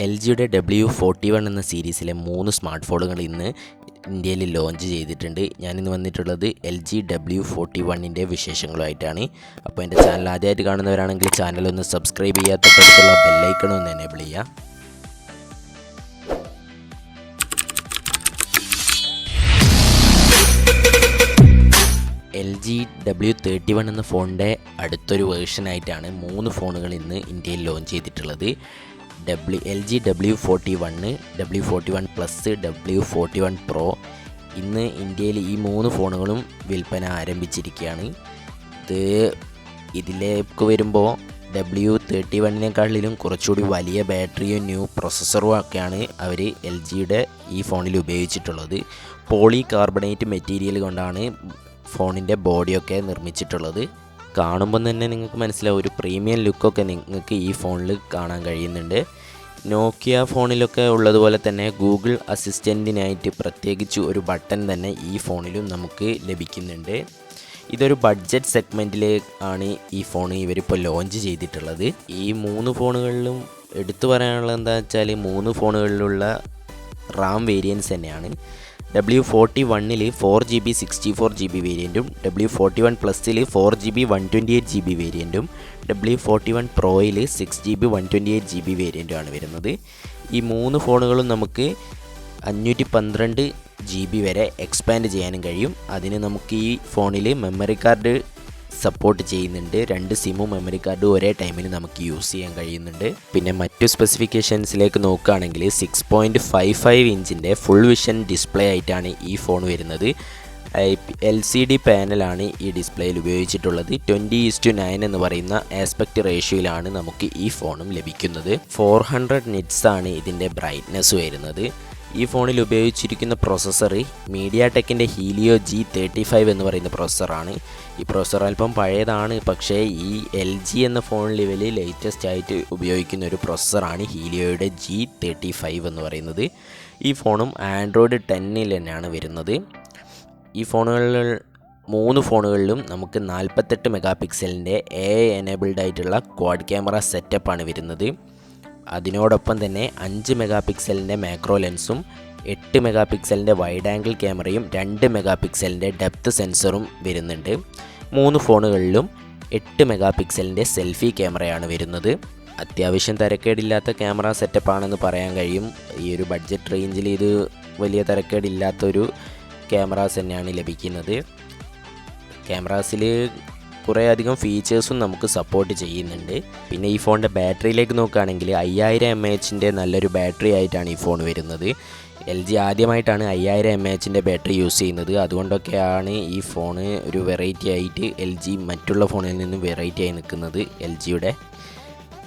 L ജിയുടെ W41 എന്ന സീരീസിലെ 3 സ്മാർട്ട് ഫോണുകൾ ഇന്ന് ഇന്ത്യയിൽ ലോഞ്ച് ചെയ്തിട്ടുണ്ട്. ഞാനിന്ന് വന്നിട്ടുള്ളത് LG W41ൻ്റെ വിശേഷങ്ങളുമായിട്ടാണ്. അപ്പോൾ എൻ്റെ ചാനൽ ആദ്യമായിട്ട് കാണുന്നവരാണെങ്കിൽ ചാനലൊന്ന് സബ്സ്ക്രൈബ് ചെയ്യുക, തൊട്ടടുത്തുള്ള ബെല്ലൈക്കൺ ഒന്ന് എനേബിൾ ചെയ്യുക. LG W31 എന്ന ഫോണിൻ്റെ അടുത്തൊരു വേർഷനായിട്ടാണ് 3 ഫോണുകൾ ഇന്ന് ഇന്ത്യയിൽ ലോഞ്ച് ചെയ്തിട്ടുള്ളത്. LG W41, W41 plus, W41 Pro. ഇന്ന് ഇന്ത്യയിൽ ഈ 3 ഫോണുകളും വിൽപ്പന ആരംഭിച്ചിരിക്കുകയാണ്. ഇതിലേക്ക് വരുമ്പോൾ W31നെക്കാളിലും കുറച്ചുകൂടി വലിയ ബാറ്ററിയും ന്യൂ പ്രൊസസ്സറും ഒക്കെയാണ് അവർ LGയുടെ ഈ ഫോണിൽ ഉപയോഗിച്ചിട്ടുള്ളത്. പോളി കാർബണേറ്റ് മെറ്റീരിയൽ കൊണ്ടാണ് ഫോണിൻ്റെ ബോഡിയൊക്കെ നിർമ്മിച്ചിട്ടുള്ളത്. കാണുമ്പോൾ തന്നെ നിങ്ങൾക്ക് മനസ്സിലാവും, ഒരു പ്രീമിയം ലുക്കൊക്കെ നിങ്ങൾക്ക് ഈ ഫോണിൽ കാണാൻ കഴിയുന്നുണ്ട്. നോക്കിയ ഫോണിലൊക്കെ ഉള്ളതുപോലെ തന്നെ ഗൂഗിൾ അസിസ്റ്റൻറ്റിനായിട്ട് പ്രത്യേകിച്ച് ഒരു ബട്ടൺ തന്നെ ഈ ഫോണിലും നമുക്ക് ലഭിക്കുന്നുണ്ട്. ഇതൊരു ബഡ്ജറ്റ് സെഗ്മെൻറ്റിൽ ആണ് ഈ ഫോൺ ഇവരിപ്പോൾ ലോഞ്ച് ചെയ്തിട്ടുള്ളത്. ഈ 3 ഫോണുകളിലും എടുത്തു പറയാനുള്ളത് എന്താ വെച്ചാൽ 3 ഫോണുകളിലുള്ള റാം വേരിയൻസ് തന്നെയാണ്. W41ൽ 4GB 64GB വേരിയൻറ്റും, W41 പ്ലസ്സിൽ 4GB 128GB വേരിയൻറ്റും, W41 Proയിൽ 6GB 128GB വേരിയൻറ്റുമാണ് വരുന്നത്. ഈ 3 ഫോണുകളും നമുക്ക് 512GB വരെ എക്സ്പാൻഡ് ചെയ്യാനും കഴിയും. അതിന് നമുക്ക് ഈ ഫോണിൽ മെമ്മറി കാർഡ് സപ്പോർട്ട് ചെയ്യുന്നുണ്ട്. 2 സിമ്മും മെമ്മറി കാർഡ് ഒരേ ടൈമിൽ നമുക്ക് യൂസ് ചെയ്യാൻ കഴിയുന്നുണ്ട്. പിന്നെ മറ്റു സ്പെസിഫിക്കേഷൻസിലേക്ക് നോക്കുകയാണെങ്കിൽ 6.55 ഇഞ്ചിൻ്റെ ഫുൾ വിഷൻ ഡിസ്പ്ലേ ആയിട്ടാണ് ഈ ഫോൺ വരുന്നത്. LCD പാനലാണ് ഈ ഡിസ്പ്ലേയിൽ ഉപയോഗിച്ചിട്ടുള്ളത്. 20:9 എന്ന് പറയുന്ന ആസ്പെക്റ്റ് റേഷ്യോയിലാണ് നമുക്ക് ഈ ഫോണും ലഭിക്കുന്നത്. 400 നിറ്റ്സ് ആണ് ഇതിൻ്റെ ബ്രൈറ്റ്നസ് വരുന്നത്. ഈ ഫോണിൽ ഉപയോഗിച്ചിരിക്കുന്ന പ്രോസസ്സർ മീഡിയാടെക്കിൻ്റെ ഹീലിയോ G35 എന്ന് പറയുന്ന പ്രോസസ്സറാണ്. ഈ പ്രോസസ്സർ അല്പം പഴയതാണ്, പക്ഷേ ഈ LG എന്ന ഫോൺ ലെവലിൽ ലേറ്റസ്റ്റ് ആയിട്ട് ഉപയോഗിക്കുന്ന ഒരു പ്രോസസ്സറാണ് ഹീലിയോയുടെ G35 എന്ന് പറയുന്നത്. ഈ ഫോണും ആൻഡ്രോയിഡ് 10ൽ തന്നെയാണ് വരുന്നത്. ഈ ഫോണുകളിൽ 3 ഫോണുകളിലും നമുക്ക് 48 മെഗാ പിക്സലിൻ്റെ AI എനേബിൾഡ് ആയിട്ടുള്ള ക്വാഡ് ക്യാമറ സെറ്റപ്പാണ് വരുന്നത്. അതിനോടൊപ്പം തന്നെ 5 മെഗാ പിക്സലിൻ്റെ മാക്രോ ലെൻസും 8 മെഗാ പിക്സലിൻ്റെ വൈഡ് ആംഗിൾ ക്യാമറയും 2 മെഗാ പിക്സലിൻ്റെ ഡെപ്ത് സെൻസറും വരുന്നുണ്ട്. 3 ഫോണുകളിലും 8 മെഗാ പിക്സലിൻ്റെ സെൽഫി ക്യാമറയാണ് വരുന്നത്. അത്യാവശ്യം തരക്കേടില്ലാത്ത ക്യാമറ സെറ്റപ്പാണെന്ന് പറയാൻ കഴിയും. ഈ ഒരു ബഡ്ജറ്റ് റേഞ്ചിൽ ഇത് വലിയ തരക്കേടില്ലാത്തൊരു ക്യാമറാസ് തന്നെയാണ് ലഭിക്കുന്നത്. ക്യാമറാസിൽ കുറേ അധികം ഫീച്ചേഴ്സും നമുക്ക് സപ്പോർട്ട് ചെയ്യുന്നുണ്ട്. പിന്നെ ഈ ഫോണിൻ്റെ ബാറ്ററിയിലേക്ക് നോക്കുകയാണെങ്കിൽ 5000 mAhൻ്റെ നല്ലൊരു ബാറ്ററി ആയിട്ടാണ് ഈ ഫോൺ വരുന്നത്. LG ആദ്യമായിട്ടാണ് 5000 mAhൻ്റെ ബാറ്ററി യൂസ് ചെയ്യുന്നത്. അതുകൊണ്ടൊക്കെയാണ് ഈ ഫോണ് ഒരു വെറൈറ്റി ആയിട്ട് LG മറ്റുള്ള ഫോണിൽ നിന്നും വെറൈറ്റി ആയി നിൽക്കുന്നത് LGയുടെ.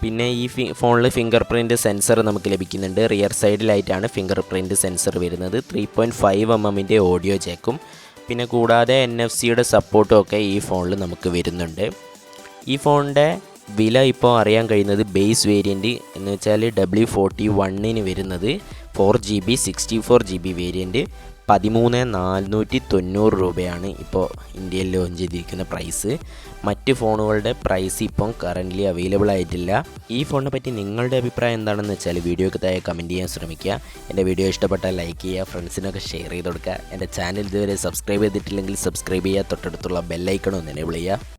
പിന്നെ ഈ ഫോണിൽ ഫിംഗർ പ്രിൻറ്റ് സെൻസർ നമുക്ക് ലഭിക്കുന്നുണ്ട്. റിയർ സൈഡിലായിട്ടാണ് ഫിംഗർ പ്രിൻറ്റ് സെൻസർ വരുന്നത്. 3.5 mmൻ്റെ ഓഡിയോ ജാക്കും പിന്നെ കൂടാതെ NFC-യുടെ സപ്പോർട്ടും ഒക്കെ ഈ ഫോണിൽ നമുക്ക് വരുന്നുണ്ട്. ഈ ഫോണിൻ്റെ വില ഇപ്പോൾ അറിയാൻ കഴിയുന്നത് ബേസ് വേരിയൻറ്റ് എന്ന് വെച്ചാൽ W41ന് വരുന്നത് 4GB 64GB വേരിയൻറ്റ് 13,490 രൂപയാണ് ഇപ്പോൾ ഇന്ത്യയിൽ ലോഞ്ച് ചെയ്തിരിക്കുന്ന പ്രൈസ്. മറ്റ് ഫോണുകളുടെ പ്രൈസ് ഇപ്പം കറൻ്റ്ലി അവൈലബിൾ ആയിട്ടില്ല. ഈ ഫോണിനെ പറ്റി നിങ്ങളുടെ അഭിപ്രായം എന്താണെന്ന് വെച്ചാൽ വീഡിയോയ്ക്ക് താഴെ കമൻറ്റ് ചെയ്യാൻ ശ്രമിക്കുക. എൻ്റെ വീഡിയോ ഇഷ്ടപ്പെട്ടാൽ ലൈക്ക് ചെയ്യുക, ഫ്രണ്ട്സിനൊക്കെ ഷെയർ ചെയ്ത് കൊടുക്കുക. എൻ്റെ ചാനൽ ഇതുവരെ സബ്സ്ക്രൈബ് ചെയ്തിട്ടില്ലെങ്കിൽ സബ്സ്ക്രൈബ് ചെയ്യുക, തൊട്ടടുത്തുള്ള ബെല്ലൈക്കൺ ഒന്ന് എനേബിൾ ചെയ്യുക.